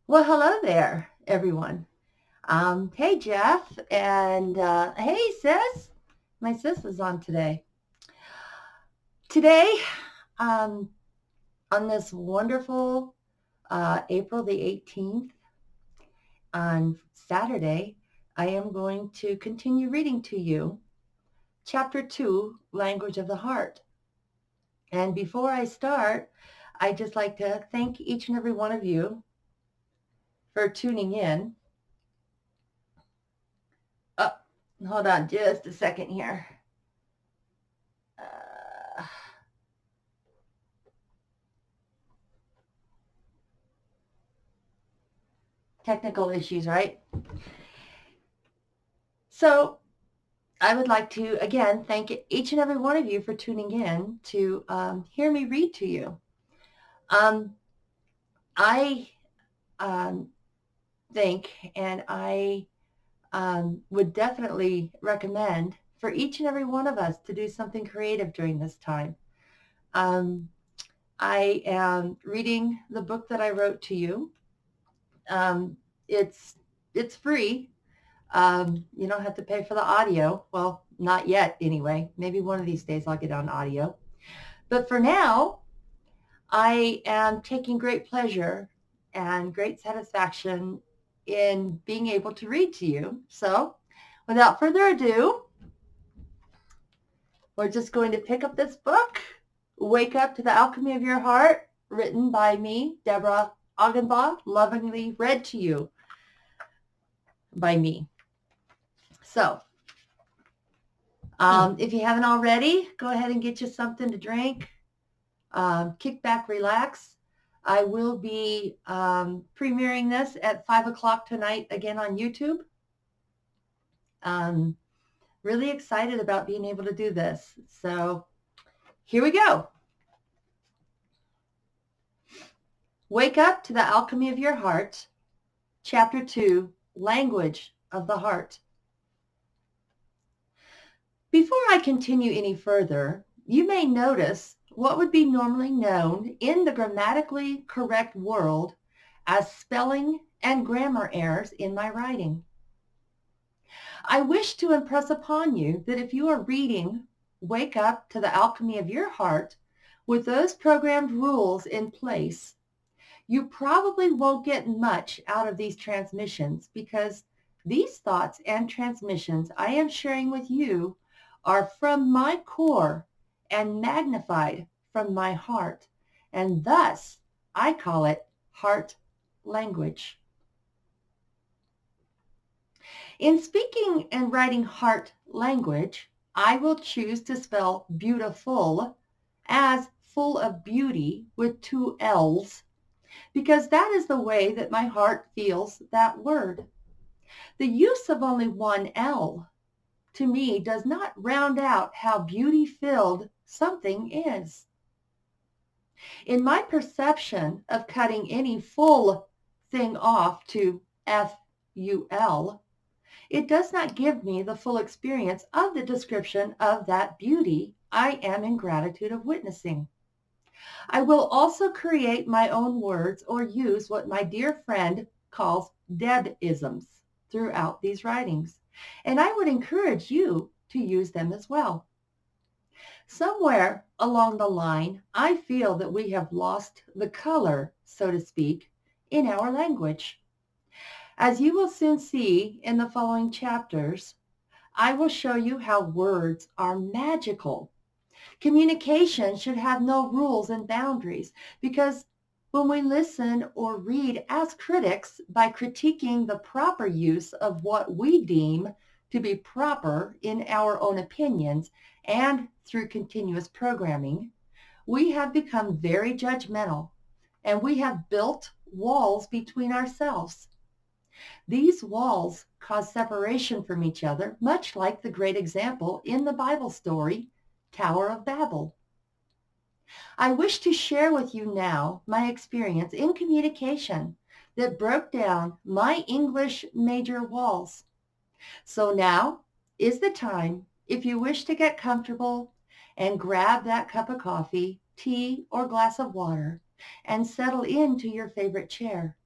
Well, hello there, everyone. Hey, Jeff, and hey, sis. My sis is on today. Today, um, on this wonderful April the 18th, on Saturday, I am going to continue reading to you Chapter 2, Language of the Heart. And before I start, I'd just like to thank each and every one of you for tuning in. Oh, hold on just a second here. Uh, Technical issues, right? So I would like to again thank each and every one of you for tuning in to hear me read to you. Um, I um, think and I would definitely recommend for each and every one of us to do something creative during this time. Um, I am reading the book that I wrote to you. Um, it's it's free. You don't have to pay for the audio. Well, not yet anyway. Maybe one of these days I'll get on audio. But for now, I am taking great pleasure and great satisfaction in being able to read to you. So without further ado, we're just going to pick up this book, Wake Up to the Alchemy of Your Heart, written by me, Deborah Augenbaugh, lovingly read to you by me. So if you haven't already, go ahead and get you something to drink. Kick back, relax. I will be premiering this at 5 o'clock tonight again on YouTube. Um, really excited about being able to do this. So here we go. Wake Up to the Alchemy of Your Heart, Chapter 2, Language of the Heart. Before I continue any further, you may notice what would be normally known in the grammatically correct world as spelling and grammar errors in my writing. I wish to impress upon you that if you are reading Wake Up to the Alchemy of Your Heart with those programmed rules in place, you probably won't get much out of these transmissions because these thoughts and transmissions I am sharing with you are from my core and magnified from my heart. And thus, I call it heart language. In speaking and writing heart language, I will choose to spell beautifull as full of beauty with two L's because that is the way that my heart feels that word. The use of only one L to me does not round out how beauty-filled something is. In my perception of cutting any full thing off to F-U-L, it does not give me the full experience of the description of that beauty I am in gratitude of witnessing. I will also create my own words or use what my dear friend calls Deb-isms throughout these writings, and I would encourage you to use them as well. Somewhere along the line, I feel that we have lost the color, so to speak, in our language. As you will soon see in the following chapters, I will show you how words are magical. Communication should have no rules and boundaries because when we listen or read as critics by critiquing the proper use of what we deem to be proper in our own opinions and through continuous programming, we have become very judgmental and we have built walls between ourselves. These walls cause separation from each other, much like the great example in the Bible story, Tower of Babel. I wish to share with you now my experience in communication that broke down my English major walls. So now is the time, if you wish to get comfortable and grab that cup of coffee, tea, or glass of water and settle into your favorite chair.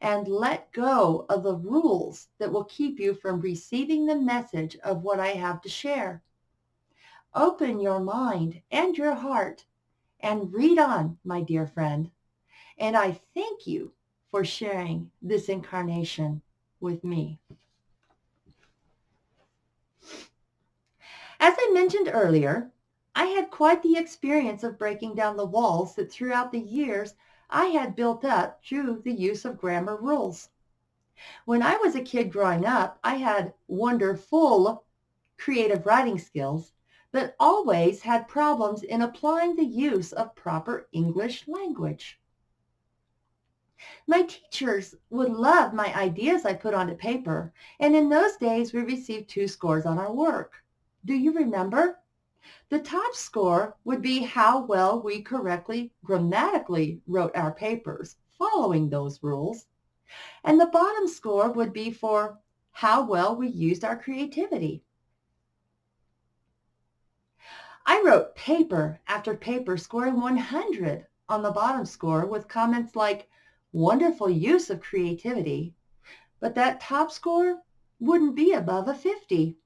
and let go of the rules that will keep you from receiving the message of what I have to share. Open your mind and your heart and read on, my dear friend. And I thank you for sharing this incarnation with me. As I mentioned earlier, I had quite the experience of breaking down the walls that throughout the years I had built up through the use of grammar rules. When I was a kid growing up, I had wonderful creative writing skills, but always had problems in applying the use of proper English language. My teachers would love my ideas I put onto paper, and in those days we received 2 scores on our work. Do you remember? The top score would be how well we correctly grammatically wrote our papers, following those rules. And the bottom score would be for how well we used our creativity. I wrote paper after paper scoring 100 on the bottom score with comments like wonderful use of creativity, but that top score wouldn't be above a 50.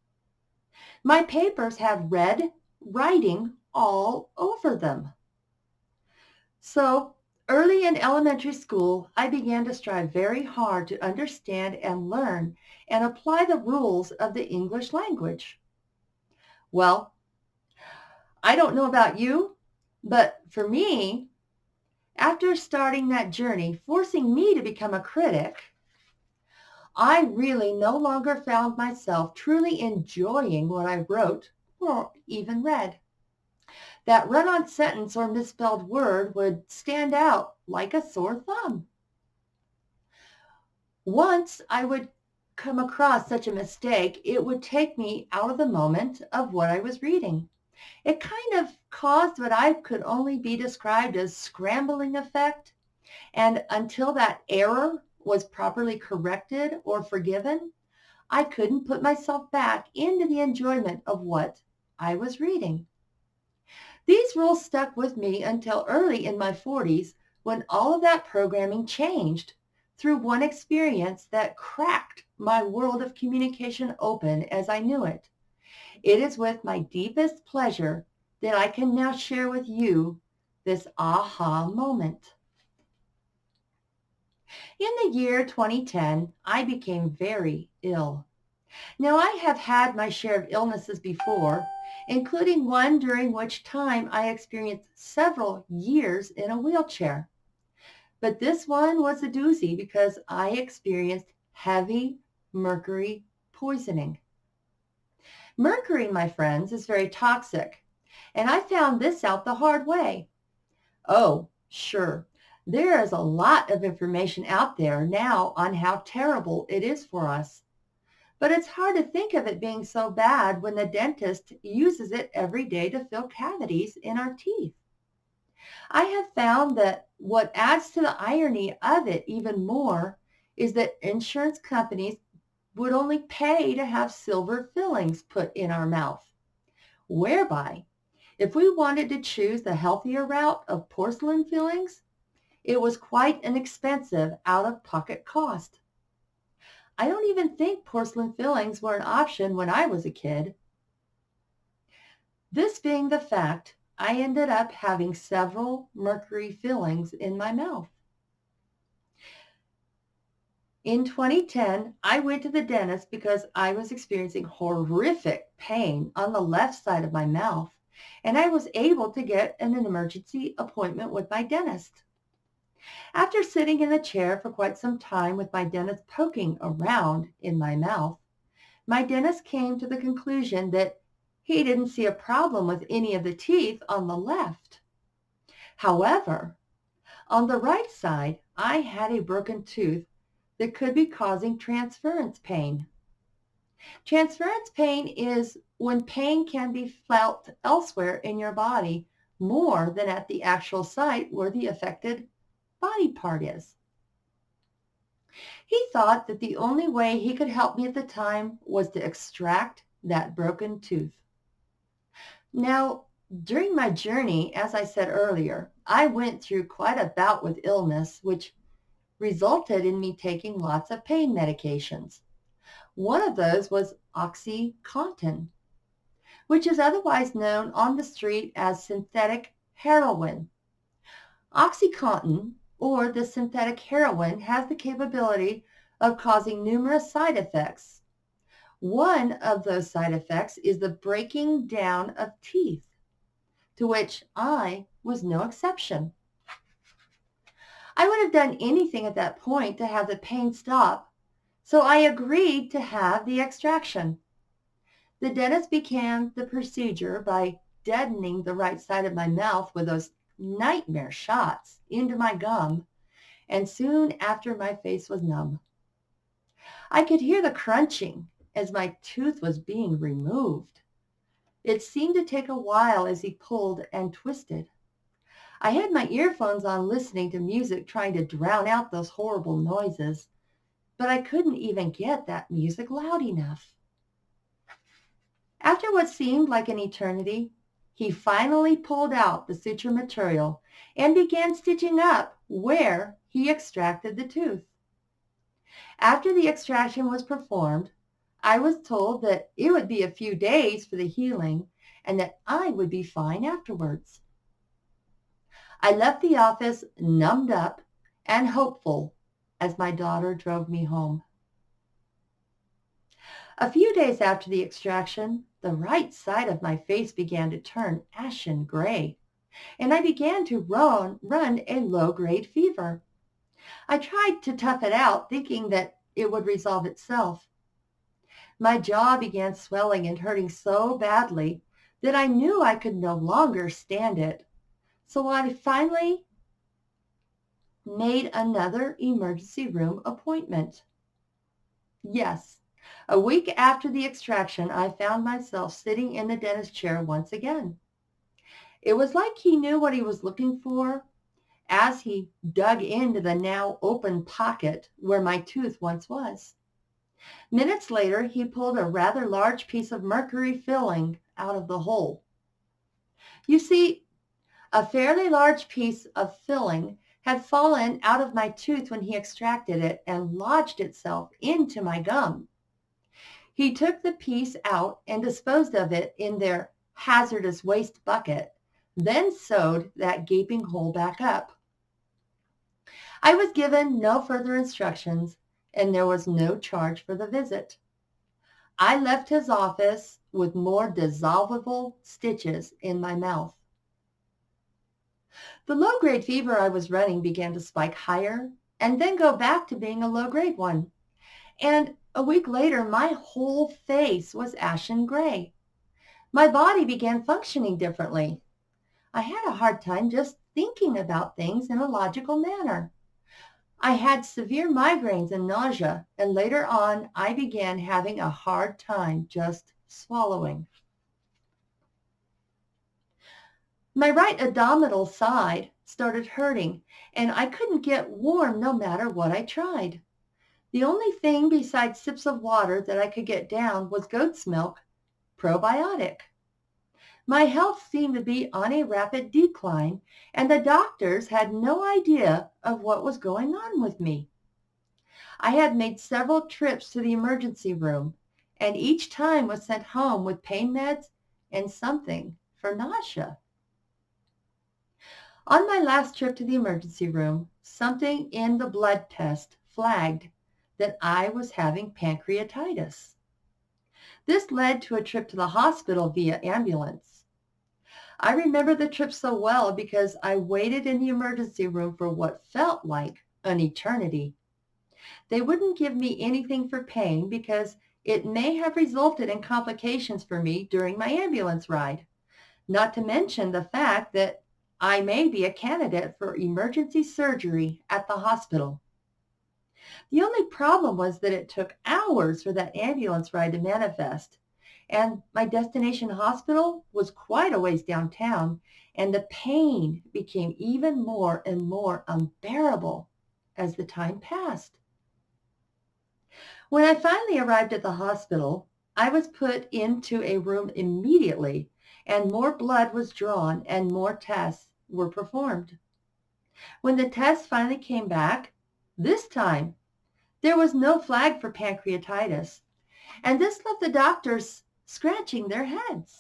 My papers had red writing all over them. So early in elementary school, I began to strive very hard to understand and learn and apply the rules of the English language. Well, I don't know about you, but for me, after starting that journey, forcing me to become a critic, I really no longer found myself truly enjoying what I wrote or even read. That run-on sentence or misspelled word would stand out like a sore thumb. Once I would come across such a mistake, it would take me out of the moment of what I was reading. It kind of caused what I could only be described as scrambling effect, and until that error was properly corrected or forgiven, I couldn't put myself back into the enjoyment of what I was reading. These rules stuck with me until early in my 40s when all of that programming changed through one experience that cracked my world of communication open as I knew it. It is with my deepest pleasure that I can now share with you this aha moment. In the year 2010, I became very ill. Now, I have had my share of illnesses before, including one during which time I experienced several years in a wheelchair. But this one was a doozy because I experienced heavy mercury poisoning. Mercury, my friends, is very toxic, and I found this out the hard way. Oh, sure. There is a lot of information out there now on how terrible it is for us. But it's hard to think of it being so bad when the dentist uses it every day to fill cavities in our teeth. I have found that what adds to the irony of it even more is that insurance companies would only pay to have silver fillings put in our mouth, whereby if we wanted to choose the healthier route of porcelain fillings, it was quite an expensive out-of-pocket cost. I don't even think porcelain fillings were an option when I was a kid. This being the fact, I ended up having several mercury fillings in my mouth. In 2010, I went to the dentist because I was experiencing horrific pain on the left side of my mouth, and I was able to get an emergency appointment with my dentist. After sitting in the chair for quite some time with my dentist poking around in my mouth, my dentist came to the conclusion that he didn't see a problem with any of the teeth on the left. However, on the right side, I had a broken tooth that could be causing transference pain. Transference pain is when pain can be felt elsewhere in your body more than at the actual site where the affected body part is. He thought that the only way he could help me at the time was to extract that broken tooth. Now, during my journey, as I said earlier, I went through quite a bout with illness, which resulted in me taking lots of pain medications. One of those was OxyContin, which is otherwise known on the street as synthetic heroin. OxyContin, or the synthetic heroin, has the capability of causing numerous side effects. One of those side effects is the breaking down of teeth, to which I was no exception. I would have done anything at that point to have the pain stop, so I agreed to have the extraction. The dentist began the procedure by deadening the right side of my mouth with those nightmare shots into my gum, and soon after my face was numb. I could hear the crunching as my tooth was being removed. It seemed to take a while as he pulled and twisted. I had my earphones on listening to music, trying to drown out those horrible noises, but I couldn't even get that music loud enough. After what seemed like an eternity, he finally pulled out the suture material and began stitching up where he extracted the tooth. After the extraction was performed, I was told that it would be a few days for the healing and that I would be fine afterwards. I left the office numbed up and hopeful as my daughter drove me home. A few days after the extraction, the right side of my face began to turn ashen gray, and I began to run a low-grade fever. I tried to tough it out, thinking that it would resolve itself. My jaw began swelling and hurting so badly that I knew I could no longer stand it. So I finally made another emergency room appointment. Yes, a week after the extraction, I found myself sitting in the dentist chair once again. It was like he knew what he was looking for as he dug into the now open pocket where my tooth once was. Minutes later, he pulled a rather large piece of mercury filling out of the hole. You see, a fairly large piece of filling had fallen out of my tooth when he extracted it and lodged itself into my gum. He took the piece out and disposed of it in their hazardous waste bucket, then sewed that gaping hole back up. I was given no further instructions, and there was no charge for the visit. I left his office with more dissolvable stitches in my mouth. The low-grade fever I was running began to spike higher and then go back to being a low-grade one. And a week later, my whole face was ashen gray. My body began functioning differently. I had a hard time just thinking about things in a logical manner. I had severe migraines and nausea, and later on, I began having a hard time just swallowing. My right abdominal side started hurting, and I couldn't get warm no matter what I tried. The only thing besides sips of water that I could get down was goat's milk, probiotic. My health seemed to be on a rapid decline, and the doctors had no idea of what was going on with me. I had made several trips to the emergency room, and each time was sent home with pain meds and something for nausea. On my last trip to the emergency room, something in the blood test flagged that I was having pancreatitis. This led to a trip to the hospital via ambulance. I remember the trip so well because I waited in the emergency room for what felt like an eternity. They wouldn't give me anything for pain because it may have resulted in complications for me during my ambulance ride, not to mention the fact that I may be a candidate for emergency surgery at the hospital. The only problem was that it took hours for that ambulance ride to manifest, and my destination hospital was quite a ways downtown, and the pain became even more and more unbearable as the time passed. When I finally arrived at the hospital, I was put into a room immediately, and more blood was drawn and more tests were performed. When the tests finally came back, This time, there was no flag for pancreatitis, and this left the doctors scratching their heads.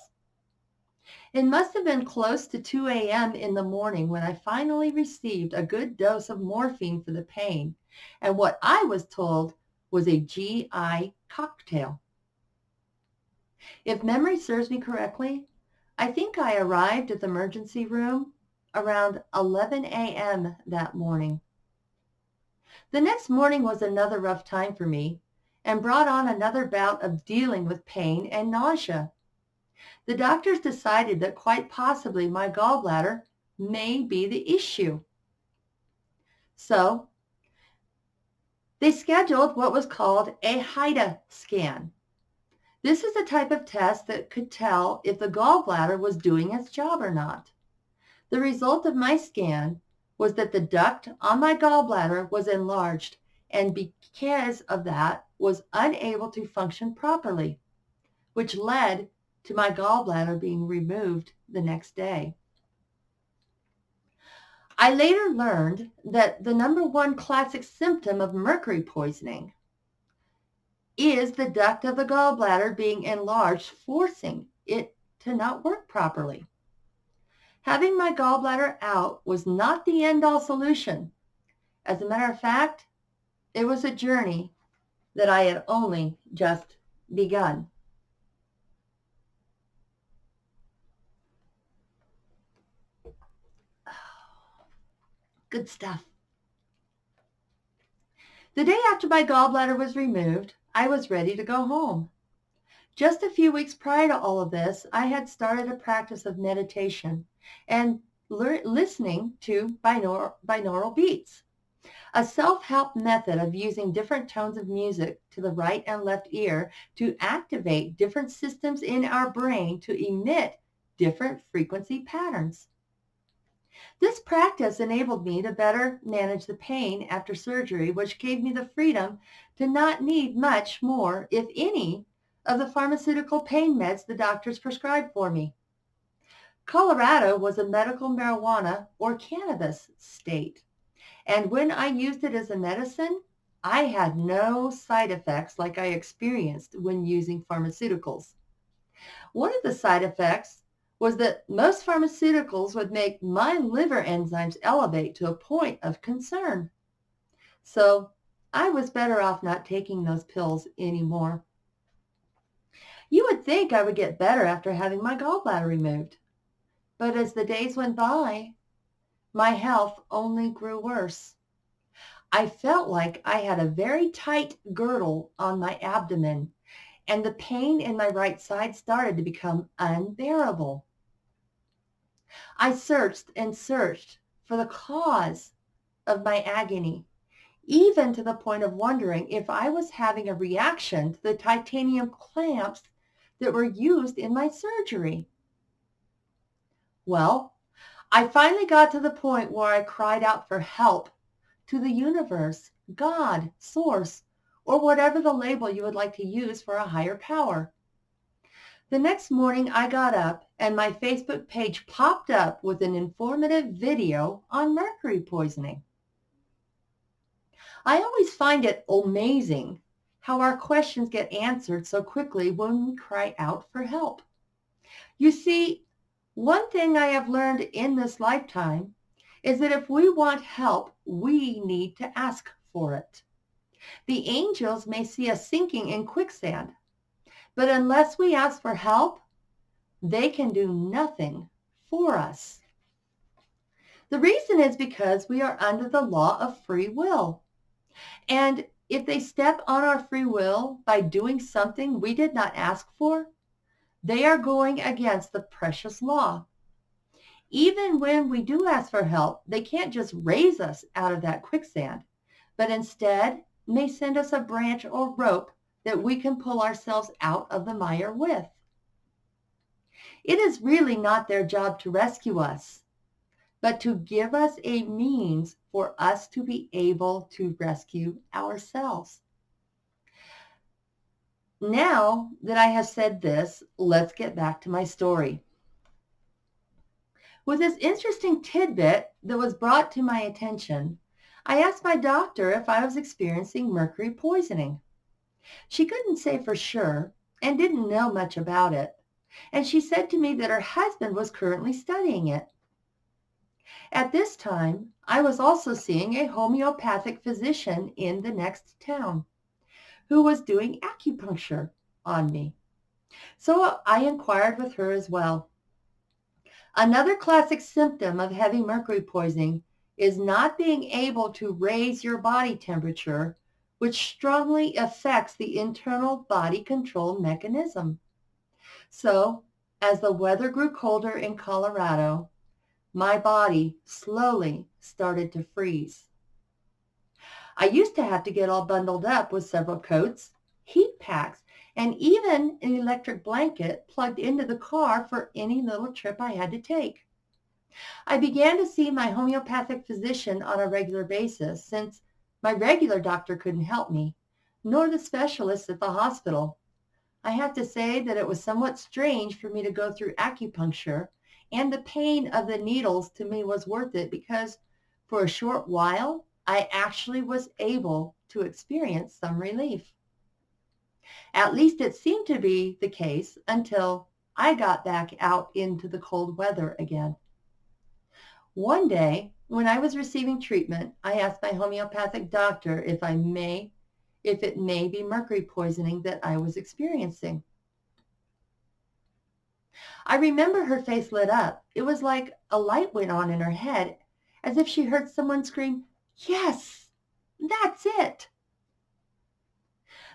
It must have been close to 2 a.m. in the morning when I finally received a good dose of morphine for the pain, and what I was told was a GI cocktail. If memory serves me correctly, I think I arrived at the emergency room around 11 a.m. that morning. The next morning was another rough time for me and brought on another bout of dealing with pain and nausea. The doctors decided that quite possibly my gallbladder may be the issue. So they scheduled what was called a HIDA scan. This is a type of test that could tell if the gallbladder was doing its job or not. The result of my scan was that the duct on my gallbladder was enlarged and because of that was unable to function properly, which led to my gallbladder being removed the next day. I later learned that the number one classic symptom of mercury poisoning is the duct of the gallbladder being enlarged, forcing it to not work properly. Having my gallbladder out was not the end-all solution. As a matter of fact, it was a journey that I had only just begun. Good stuff. The day after my gallbladder was removed, I was ready to go home. Just a few weeks prior to all of this, I had started a practice of meditation and listening to binaural beats, a self-help method of using different tones of music to the right and left ear to activate different systems in our brain to emit different frequency patterns. This practice enabled me to better manage the pain after surgery, which gave me the freedom to not need much more, if any, of the pharmaceutical pain meds the doctors prescribed for me. Colorado was a medical marijuana or cannabis state, and when I used it as a medicine, I had no side effects like I experienced when using pharmaceuticals. One of the side effects was that most pharmaceuticals would make my liver enzymes elevate to a point of concern. So I was better off not taking those pills anymore. You would think I would get better after having my gallbladder removed. But as the days went by, my health only grew worse. I felt like I had a very tight girdle on my abdomen, and the pain in my right side started to become unbearable. I searched and searched for the cause of my agony, even to the point of wondering if I was having a reaction to the titanium clamps that were used in my surgery. Well, I finally got to the point where I cried out for help to the universe, God, source, or whatever the label you would like to use for a higher power. The next morning I got up and my Facebook page popped up with an informative video on mercury poisoning. I always find it amazing how our questions get answered so quickly when we cry out for help. You see, one thing I have learned in this lifetime is that if we want help, we need to ask for it. The angels may see us sinking in quicksand, but unless we ask for help, they can do nothing for us. The reason is because we are under the law of free will. And if they step on our free will by doing something we did not ask for, they are going against the precious law. Even when we do ask for help, they can't just raise us out of that quicksand, but instead may send us a branch or rope that we can pull ourselves out of the mire with. It is really not their job to rescue us, but to give us a means for us to be able to rescue ourselves. Now that I have said this, let's get back to my story. With this interesting tidbit that was brought to my attention, I asked my doctor if I was experiencing mercury poisoning. She couldn't say for sure and didn't know much about it. And she said to me that her husband was currently studying it. At this time, I was also seeing a homeopathic physician in the next town who was doing acupuncture on me. So I inquired with her as well. Another classic symptom of heavy mercury poisoning is not being able to raise your body temperature, which strongly affects the internal body control mechanism. So, as the weather grew colder in Colorado, my body slowly started to freeze. I used to have to get all bundled up with several coats, heat packs, and even an electric blanket plugged into the car for any little trip I had to take. I began to see my homeopathic physician on a regular basis since my regular doctor couldn't help me, nor the specialists at the hospital. I have to say that it was somewhat strange for me to go through acupuncture, and the pain of the needles to me was worth it because for a short while, I actually was able to experience some relief. At least it seemed to be the case until I got back out into the cold weather again. One day, when I was receiving treatment, I asked my homeopathic doctor if it may be mercury poisoning that I was experiencing. I remember her face lit up. It was like a light went on in her head, as if she heard someone scream, "Yes, that's it."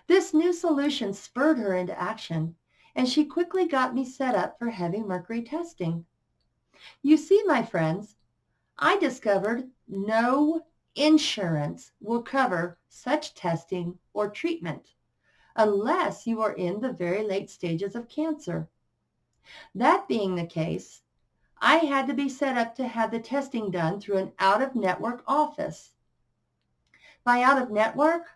This new solution spurred her into action, and she quickly got me set up for heavy mercury testing. You see, my friends, I discovered no insurance will cover such testing or treatment unless you are in the very late stages of cancer. That being the case, I had to be set up to have the testing done through an out-of-network office. By out-of-network,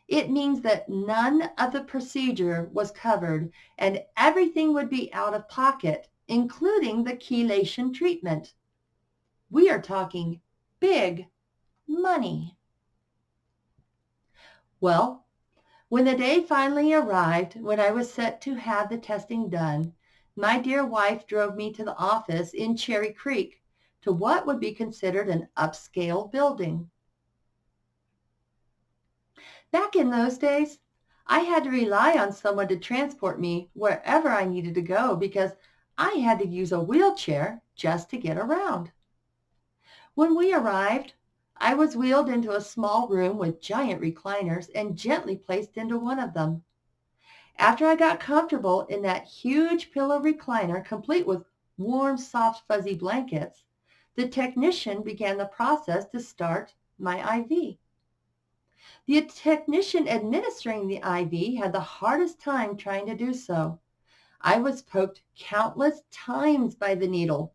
it means that none of the procedure was covered and everything would be out of pocket, including the chelation treatment. We are talking big money. Well, when the day finally arrived when I was set to have the testing done, my dear wife drove me to the office in Cherry Creek to what would be considered an upscale building. Back in those days, I had to rely on someone to transport me wherever I needed to go because I had to use a wheelchair just to get around. When we arrived, I was wheeled into a small room with giant recliners and gently placed into one of them. After I got comfortable in that huge pillow recliner complete with warm, soft, fuzzy blankets, the technician began the process to start my IV. The technician administering the IV had the hardest time trying to do so. I was poked countless times by the needle.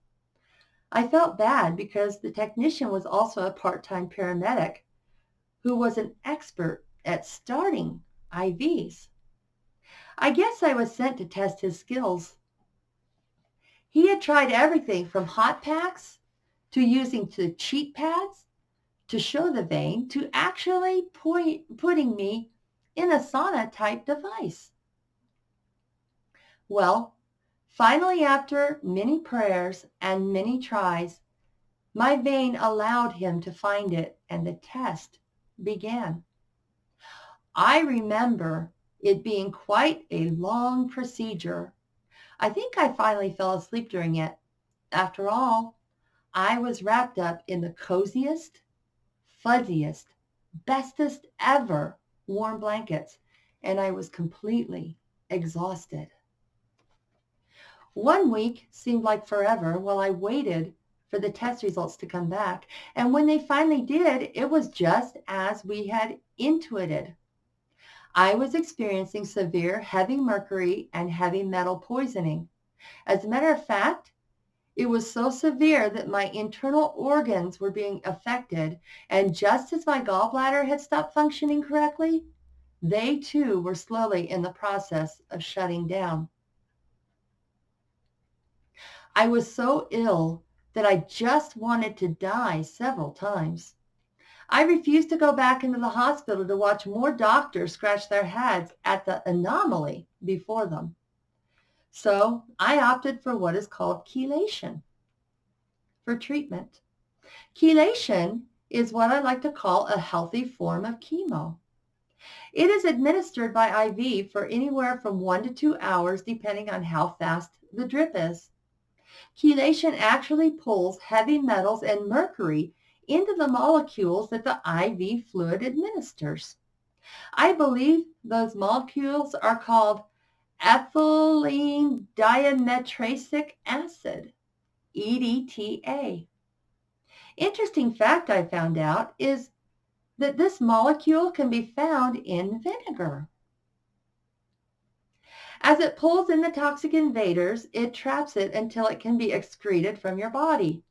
I felt bad because the technician was also a part-time paramedic who was an expert at starting IVs. I guess I was sent to test his skills. He had tried everything from hot packs to using the cheat pads to show the vein to actually putting me in a sauna type device. Well, finally after many prayers and many tries, my vein allowed him to find it and the test began. I remember it being quite a long procedure. I think I finally fell asleep during it. After all, I was wrapped up in the coziest, fuzziest, bestest ever warm blankets, and I was completely exhausted. 1 week seemed like forever while I waited for the test results to come back. And when they finally did, it was just as we had intuited. I was experiencing severe heavy mercury and heavy metal poisoning. As a matter of fact, it was so severe that my internal organs were being affected, and just as my gallbladder had stopped functioning correctly, they too were slowly in the process of shutting down. I was so ill that I just wanted to die several times. I refused to go back into the hospital to watch more doctors scratch their heads at the anomaly before them. So I opted for what is called chelation for treatment. Chelation is what I like to call a healthy form of chemo. It is administered by IV for anywhere from 1 to 2 hours depending on how fast the drip is. Chelation actually pulls heavy metals and mercury into the molecules that the IV fluid administers. I believe those molecules are called ethylene dimetrasic acid, EDTA. Interesting fact I found out is that this molecule can be found in vinegar. As it pulls in the toxic invaders, it traps it until it can be excreted from your body.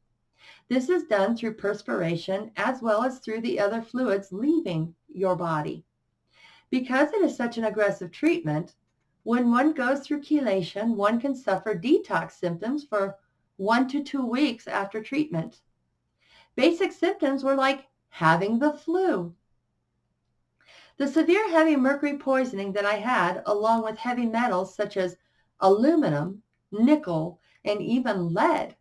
This is done through perspiration as well as through the other fluids leaving your body. Because it is such an aggressive treatment, when one goes through chelation, one can suffer detox symptoms for 1 to 2 weeks after treatment. Basic symptoms were like having the flu. The severe heavy mercury poisoning that I had, along with heavy metals such as aluminum, nickel, and even lead,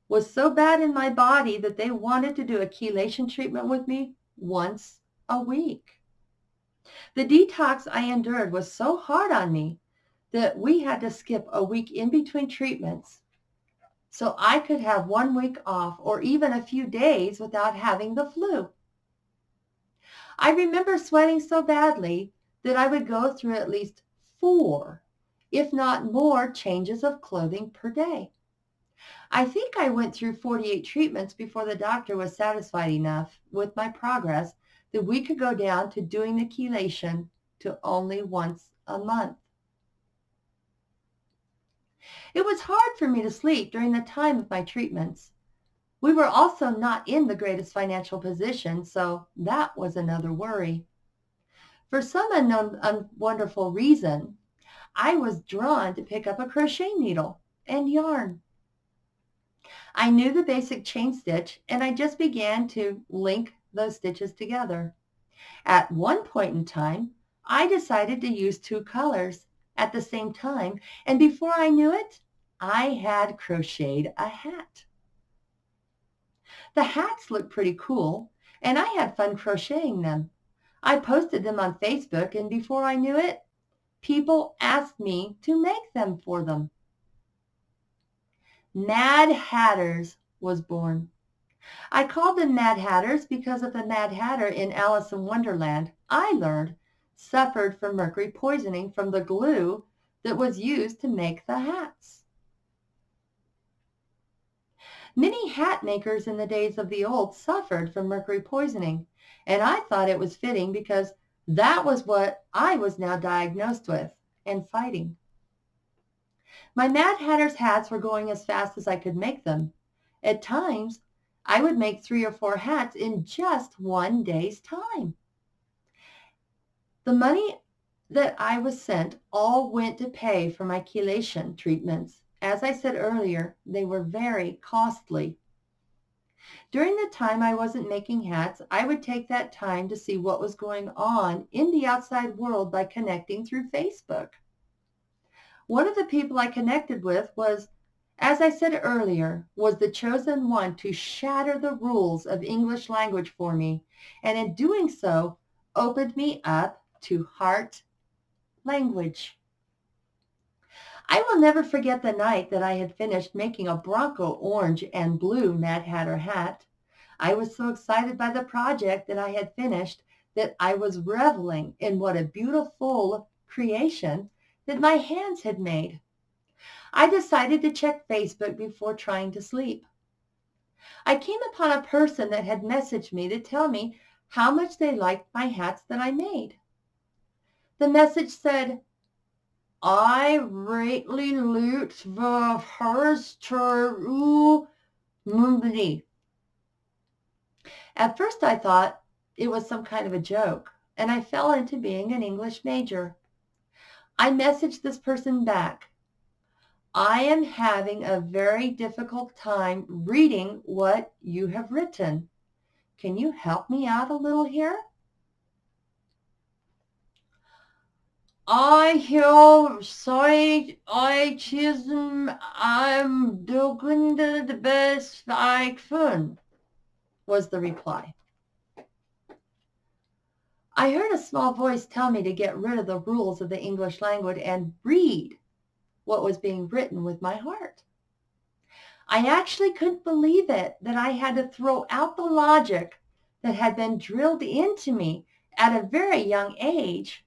was so bad in my body that they wanted to do a chelation treatment with me once a week. The detox I endured was so hard on me that we had to skip a week in between treatments so I could have 1 week off or even a few days without having the flu. I remember sweating so badly that I would go through at least 4, if not more, changes of clothing per day. I think I went through 48 treatments before the doctor was satisfied enough with my progress that we could go down to doing the chelation to only once a month. It was hard for me to sleep during the time of my treatments. We were also not in the greatest financial position, so that was another worry. For some unknown wonderful reason, I was drawn to pick up a crochet needle and yarn. I knew the basic chain stitch and I just began to link those stitches together. At one point in time, I decided to use 2 colors at the same time, and before I knew it, I had crocheted a hat. The hats looked pretty cool, and I had fun crocheting them. I posted them on Facebook, and before I knew it, people asked me to make them for them. Mad Hatters was born. I called them Mad Hatters because of the Mad Hatter in Alice in Wonderland, I learned, suffered from mercury poisoning from the glue that was used to make the hats. Many hat makers in the days of the old suffered from mercury poisoning, and I thought it was fitting because that was what I was now diagnosed with and fighting. My Mad Hatter's hats were going as fast as I could make them. At times, I would make 3 or 4 hats in just one day's time. The money that I was sent all went to pay for my chelation treatments. As I said earlier, they were very costly. During the time I wasn't making hats, I would take that time to see what was going on in the outside world by connecting through Facebook. One of the people I connected with was, as I said earlier, was the chosen one to shatter the rules of English language for me, and in doing so, opened me up to heart language. I will never forget the night that I had finished making a Bronco orange and blue Mad Hatter hat. I was so excited by the project that I had finished that I was reveling in what a beautiful creation that my hands had made. I decided to check Facebook before trying to sleep. I came upon a person that had messaged me to tell me how much they liked my hats that I made. The message said, I greatly loot the first movie. At first I thought it was some kind of a joke, and I fell into being an English major. I messaged this person back. I am having a very difficult time reading what you have written. Can you help me out a little here? I hear sorry autism. I'm doing the best I can, was the reply. I heard a small voice tell me to get rid of the rules of the English language and read what was being written with my heart. I actually couldn't believe it that I had to throw out the logic that had been drilled into me at a very young age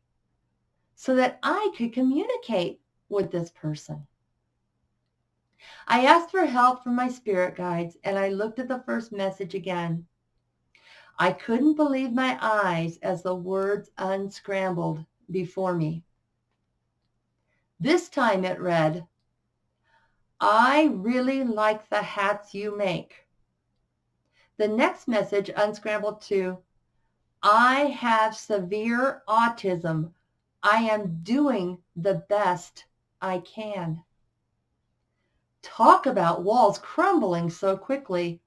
so that I could communicate with this person. I asked for help from my spirit guides and I looked at the first message again. I couldn't believe my eyes as the words unscrambled before me. This time it read, I really like the hats you make. The next message unscrambled to, I have severe autism. I am doing the best I can. Talk about walls crumbling so quickly.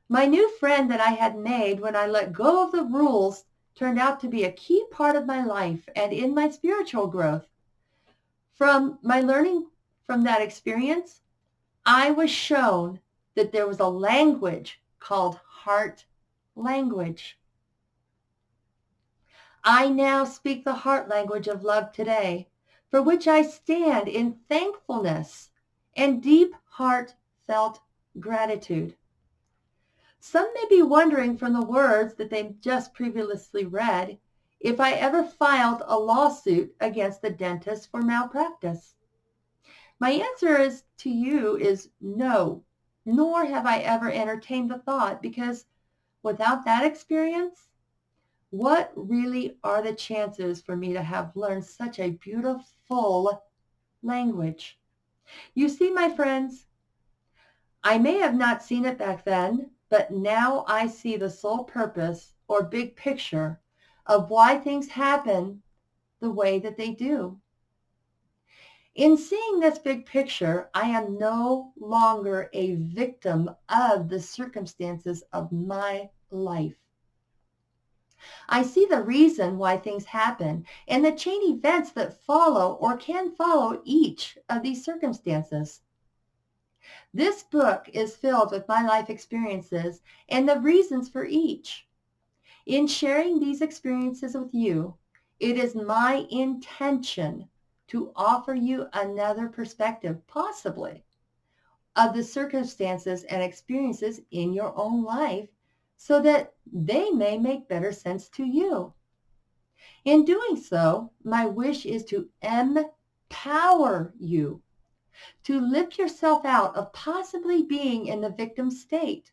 My new friend that I had made when I let go of the rules turned out to be a key part of my life and in my spiritual growth. From my learning from that experience, I was shown that there was a language called heart language. I now speak the heart language of love today, for which I stand in thankfulness and deep heartfelt gratitude. Some may be wondering from the words that they just previously read if I ever filed a lawsuit against the dentist for malpractice. My answer to you is no, nor have I ever entertained the thought, because without that experience, what really are the chances for me to have learned such a beautiful language? You see, my friends, I may have not seen it back then, but now I see the sole purpose or big picture of why things happen the way that they do. In seeing this big picture, I am no longer a victim of the circumstances of my life. I see the reason why things happen and the chain events that follow or can follow each of these circumstances. This book is filled with my life experiences and the reasons for each. In sharing these experiences with you, it is my intention to offer you another perspective, possibly, of the circumstances and experiences in your own life so that they may make better sense to you. In doing so, my wish is to empower you to lift yourself out of possibly being in the victim state,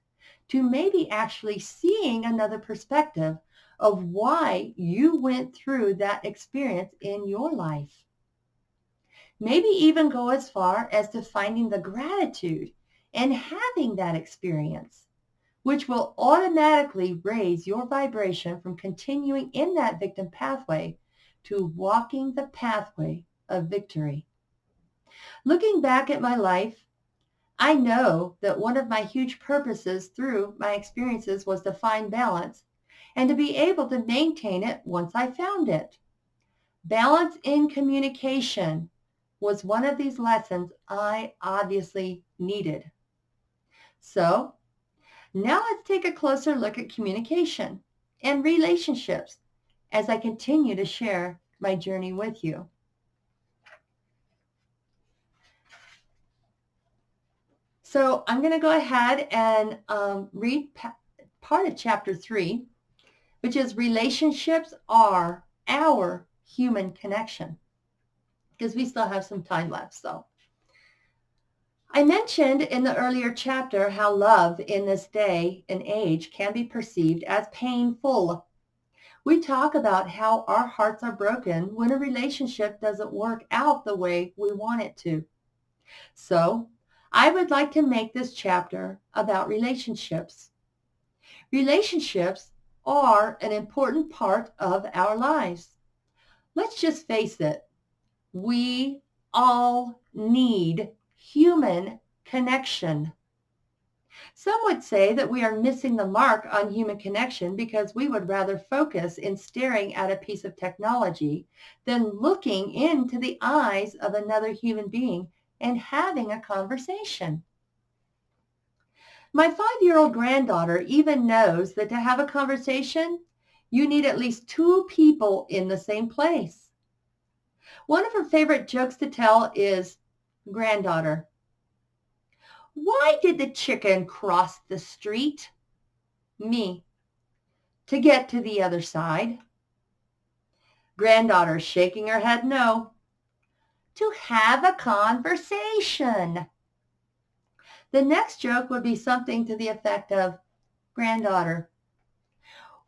to maybe actually seeing another perspective of why you went through that experience in your life. Maybe even go as far as to finding the gratitude and having that experience, which will automatically raise your vibration from continuing in that victim pathway to walking the pathway of victory. Looking back at my life, I know that one of my huge purposes through my experiences was to find balance and to be able to maintain it once I found it. Balance in communication was one of these lessons I obviously needed. So now let's take a closer look at communication and relationships as I continue to share my journey with you. So I'm going to go ahead and read part of chapter 3, which is relationships are our human connection, because we still have some time left. So I mentioned in the earlier chapter how love in this day and age can be perceived as painful. We talk about how our hearts are broken when a relationship doesn't work out the way we want it to. So I would like to make this chapter about relationships. Relationships are an important part of our lives. Let's just face it, we all need human connection. Some would say that we are missing the mark on human connection because we would rather focus in staring at a piece of technology than looking into the eyes of another human being and having a conversation. My 5-year-old granddaughter even knows that to have a conversation, you need at least 2 people in the same place. One of her favorite jokes to tell is, "Granddaughter, why did the chicken cross the street?" Me, "To get to the other side." Granddaughter shaking her head no. "To have a conversation." The next joke would be something to the effect of, "Granddaughter,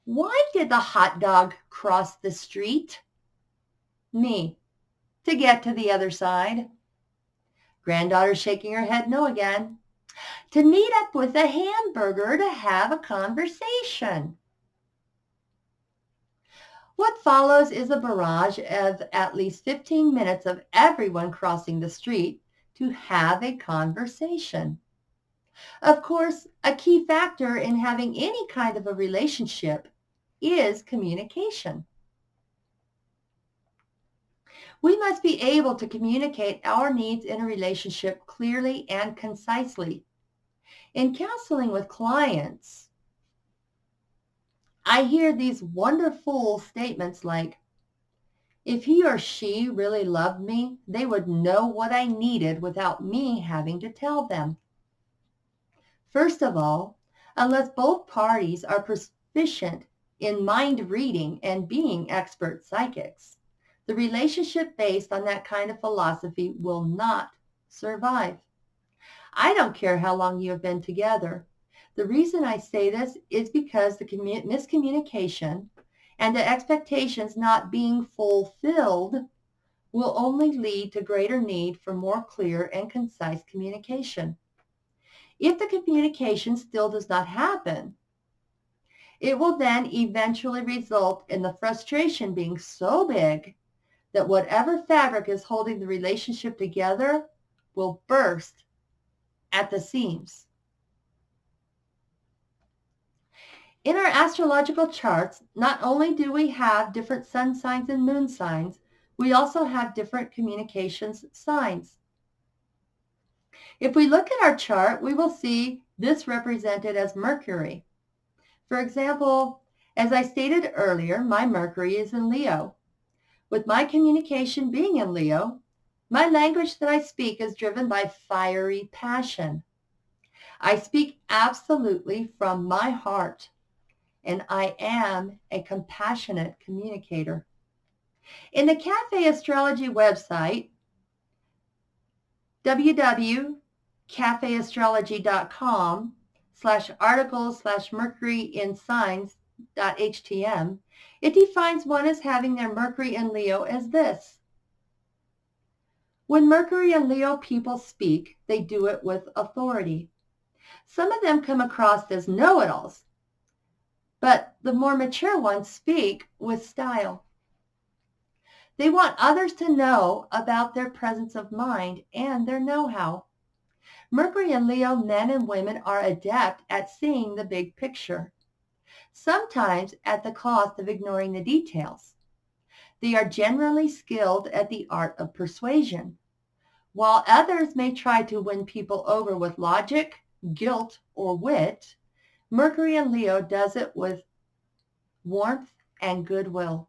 why did the hot dog cross the street?" Me, "To get to the other side." Granddaughter shaking her head no again. "To meet up with a hamburger to have a conversation." What follows is a barrage of at least 15 minutes of everyone crossing the street to have a conversation. Of course, a key factor in having any kind of a relationship is communication. We must be able to communicate our needs in a relationship clearly and concisely. In counseling with clients, I hear these wonderful statements like, "If he or she really loved me, they would know what I needed without me having to tell them." First of all, unless both parties are proficient in mind reading and being expert psychics, the relationship based on that kind of philosophy will not survive. I don't care how long you have been together. The reason I say this is because the miscommunication and the expectations not being fulfilled will only lead to greater need for more clear and concise communication. If the communication still does not happen, it will then eventually result in the frustration being so big that whatever fabric is holding the relationship together will burst at the seams. In our astrological charts, not only do we have different sun signs and moon signs, we also have different communications signs. If we look at our chart, we will see this represented as Mercury. For example, as I stated earlier, my Mercury is in Leo. With my communication being in Leo, my language that I speak is driven by fiery passion. I speak absolutely from my heart, and I am a compassionate communicator. In the Cafe Astrology website, www.cafeastrology.com/articles/mercuryinsigns.htm, it defines one as having their Mercury in Leo as this: when Mercury and Leo people speak, they do it with authority. Some of them come across as know-it-alls, but the more mature ones speak with style. They want others to know about their presence of mind and their know-how. Mercury and Leo men and women are adept at seeing the big picture, sometimes at the cost of ignoring the details. They are generally skilled at the art of persuasion. While others may try to win people over with logic, guilt, or wit, Mercury and Leo does it with warmth and goodwill.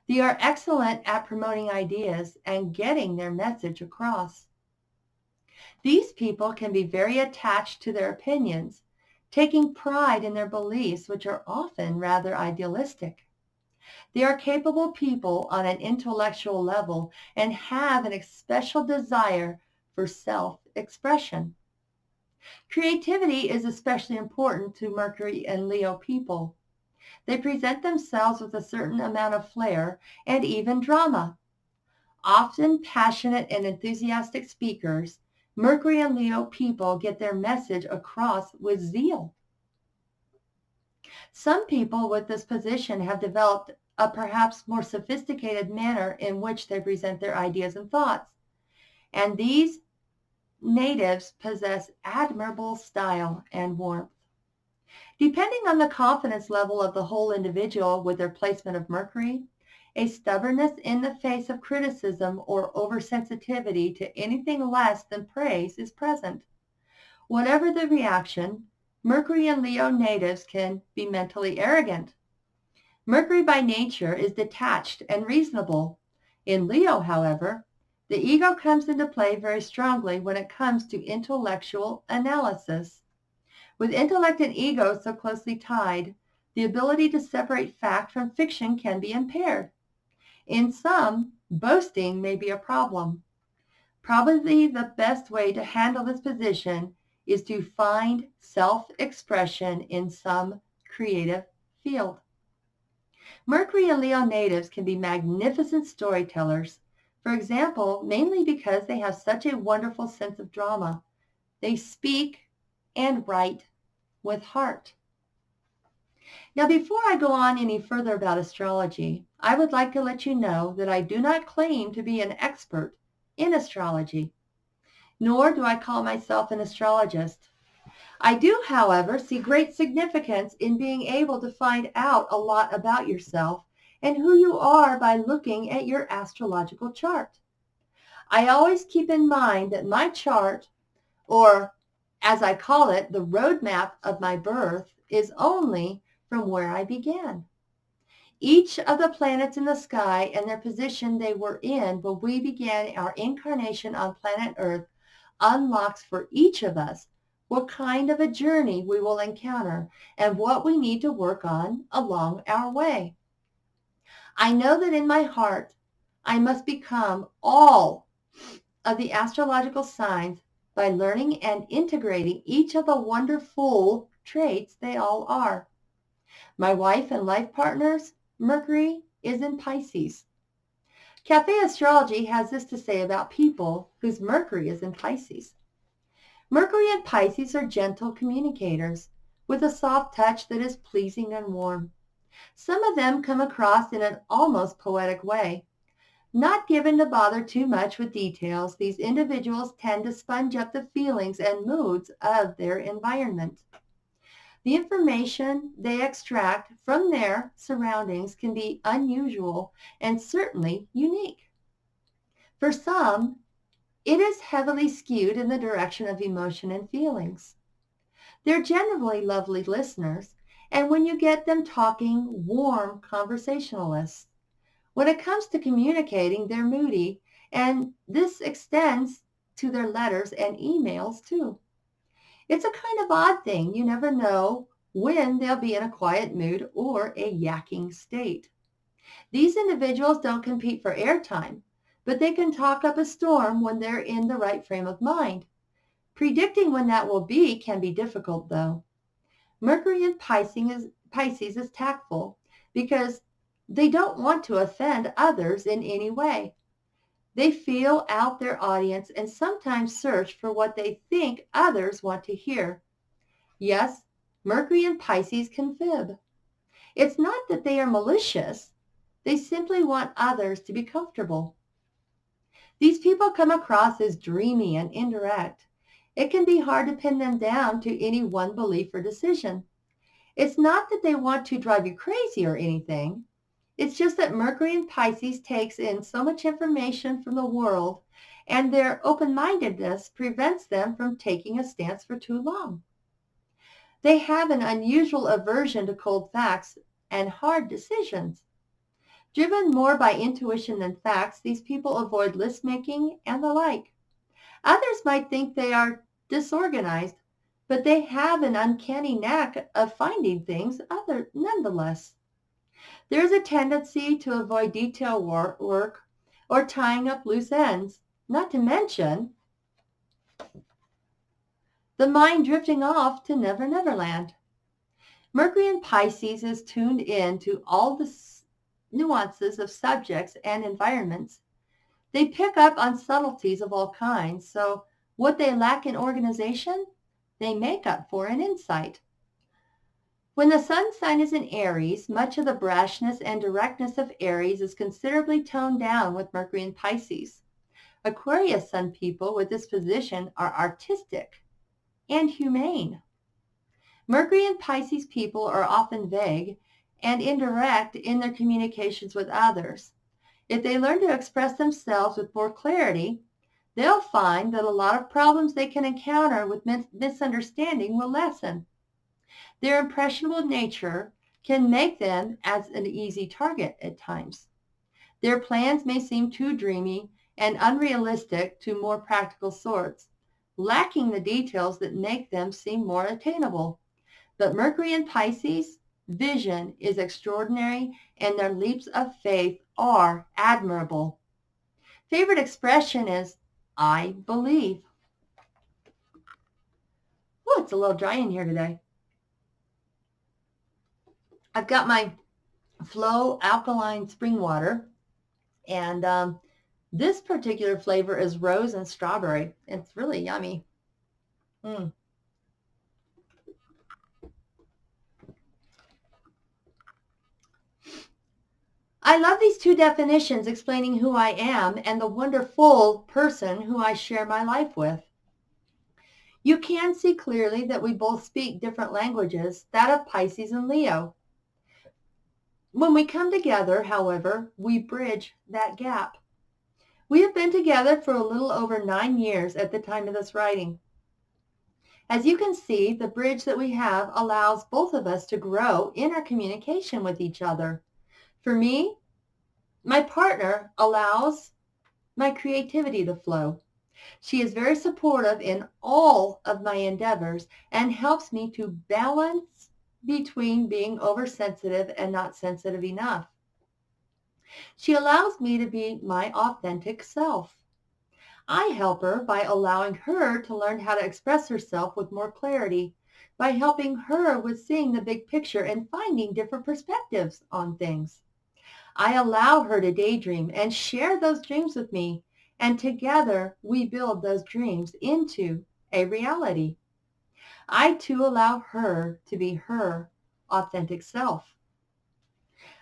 They are excellent at promoting ideas and getting their message across. These people can be very attached to their opinions, taking pride in their beliefs, which are often rather idealistic. They are capable people on an intellectual level and have an special desire for self-expression. Creativity is especially important to Mercury and Leo people. They present themselves with a certain amount of flair and even drama. Often passionate and enthusiastic speakers, Mercury and Leo people get their message across with zeal. Some people with this position have developed a perhaps more sophisticated manner in which they present their ideas and thoughts, and these natives possess admirable style and warmth. Depending on the confidence level of the whole individual with their placement of Mercury, a stubbornness in the face of criticism or oversensitivity to anything less than praise is present. Whatever the reaction, Mercury and Leo natives can be mentally arrogant. Mercury by nature is detached and reasonable. In Leo, however, the ego comes into play very strongly when it comes to intellectual analysis. With intellect and ego so closely tied, the ability to separate fact from fiction can be impaired. In some, boasting may be a problem. Probably the best way to handle this position is to find self-expression in some creative field. Mercury and Leo natives can be magnificent storytellers. For example, mainly because they have such a wonderful sense of drama. They speak and write with heart. Now, before I go on any further about astrology, I would like to let you know that I do not claim to be an expert in astrology, nor do I call myself an astrologist. I do, however, see great significance in being able to find out a lot about yourself and who you are by looking at your astrological chart. I always keep in mind that my chart, or as I call it, the roadmap of my birth, is only from where I began. Each of the planets in the sky and their position they were in when we began our incarnation on planet Earth unlocks for each of us what kind of a journey we will encounter and what we need to work on along our way. I know that in my heart, I must become all of the astrological signs by learning and integrating each of the wonderful traits they all are. My wife and life partners, Mercury, is in Pisces. Cafe Astrology has this to say about people whose Mercury is in Pisces. Mercury and Pisces are gentle communicators with a soft touch that is pleasing and warm. Some of them come across in an almost poetic way. Not given to bother too much with details, these individuals tend to sponge up the feelings and moods of their environment. The information they extract from their surroundings can be unusual and certainly unique. For some, it is heavily skewed in the direction of emotion and feelings. They're generally lovely listeners, and when you get them talking, warm conversationalists. When it comes to communicating, they're moody, and this extends to their letters and emails too. It's a kind of odd thing. You never know when they'll be in a quiet mood or a yakking state. These individuals don't compete for airtime, but they can talk up a storm when they're in the right frame of mind. Predicting when that will be can be difficult, though. Mercury in Pisces is tactful because they don't want to offend others in any way. They feel out their audience and sometimes search for what they think others want to hear. Yes, Mercury in Pisces can fib. It's not that they are malicious. They simply want others to be comfortable. These people come across as dreamy and indirect. It can be hard to pin them down to any one belief or decision. It's not that they want to drive you crazy or anything. It's just that Mercury in Pisces takes in so much information from the world, and their open-mindedness prevents them from taking a stance for too long. They have an unusual aversion to cold facts and hard decisions. Driven more by intuition than facts, these people avoid list making and the like. Others might think they are disorganized, but they have an uncanny knack of finding things nonetheless. There is a tendency to avoid detail work or tying up loose ends, not to mention the mind drifting off to Never Never Land. Mercury in Pisces is tuned in to all the nuances of subjects and environments. They pick up on subtleties of all kinds, so what they lack in organization, they make up for in insight. When the sun sign is in Aries, much of the brashness and directness of Aries is considerably toned down with Mercury in Pisces. Aquarius sun people with this position are artistic and humane. Mercury and Pisces people are often vague and indirect in their communications with others. If they learn to express themselves with more clarity, they'll find that a lot of problems they can encounter with misunderstanding will lessen. Their impressionable nature can make them as an easy target at times. Their plans may seem too dreamy and unrealistic to more practical sorts, lacking the details that make them seem more attainable. But Mercury in Pisces, vision is extraordinary and their leaps of faith are admirable. Favorite expression is, I believe. Oh, it's a little dry in here today. I've got my Flow alkaline spring water, and this particular flavor is rose and strawberry. It's really yummy. Mm. I love these two definitions explaining who I am and the wonderful person who I share my life with. You can see clearly that we both speak different languages, that of Pisces and Leo. When we come together, however, we bridge that gap. We have been together for a little over 9 years at the time of this writing. As you can see, the bridge that we have allows both of us to grow in our communication with each other. For me, my partner allows my creativity to flow. She is very supportive in all of my endeavors and helps me to balance between being oversensitive and not sensitive enough. She allows me to be my authentic self. I help her by allowing her to learn how to express herself with more clarity, by helping her with seeing the big picture and finding different perspectives on things. I allow her to daydream and share those dreams with me, and together we build those dreams into a reality. I too allow her to be her authentic self.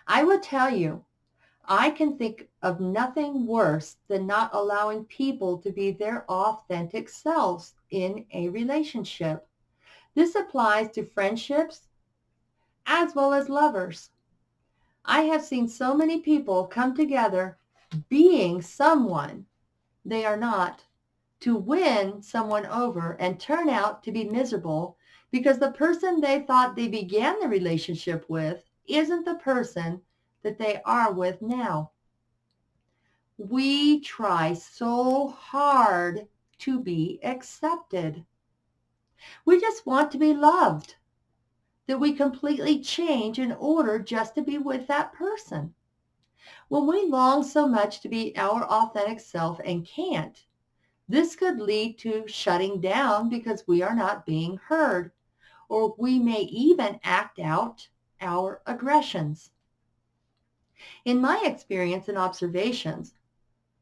I will tell you, I can think of nothing worse than not allowing people to be their authentic selves in a relationship. This applies to friendships as well as lovers. I have seen so many people come together being someone they are not to win someone over and turn out to be miserable because the person they thought they began the relationship with isn't the person that they are with now. We try so hard to be accepted. We just want to be loved, that we completely change in order just to be with that person. When we long so much to be our authentic self and can't, this could lead to shutting down because we are not being heard, or we may even act out our aggressions. In my experience and observations,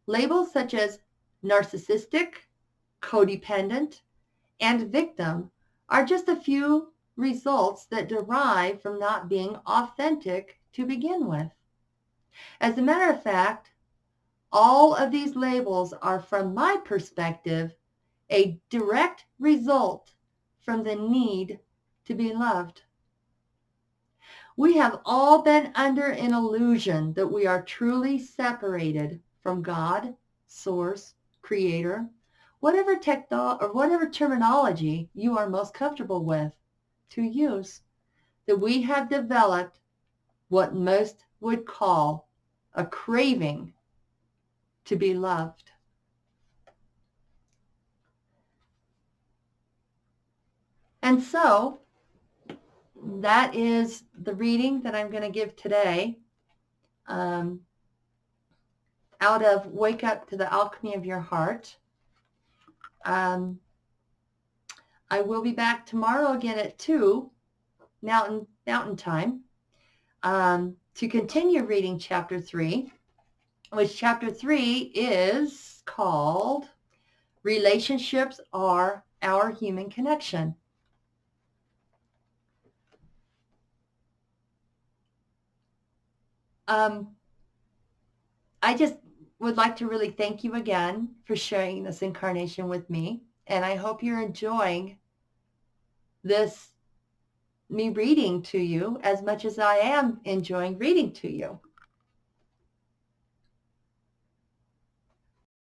labels such as narcissistic, codependent, and victim are just a few results that derive from not being authentic to begin with. As a matter of fact, all of these labels are, from my perspective, a direct result from the need to be loved. We have all been under an illusion that we are truly separated from God, Source, Creator, whatever or whatever terminology you are most comfortable with to use, that we have developed what most would call a craving to be loved. And so that is the reading that I'm going to give today, out of Wake Up to the Alchemy of Your Heart. I will be back tomorrow again at 2 Mountain Time, to continue reading Chapter 3, which Chapter 3 is called Relationships Are Our Human Connection. I just would like to really thank you again for sharing this incarnation with me. And I hope you're enjoying me reading to you as much as I am enjoying reading to you.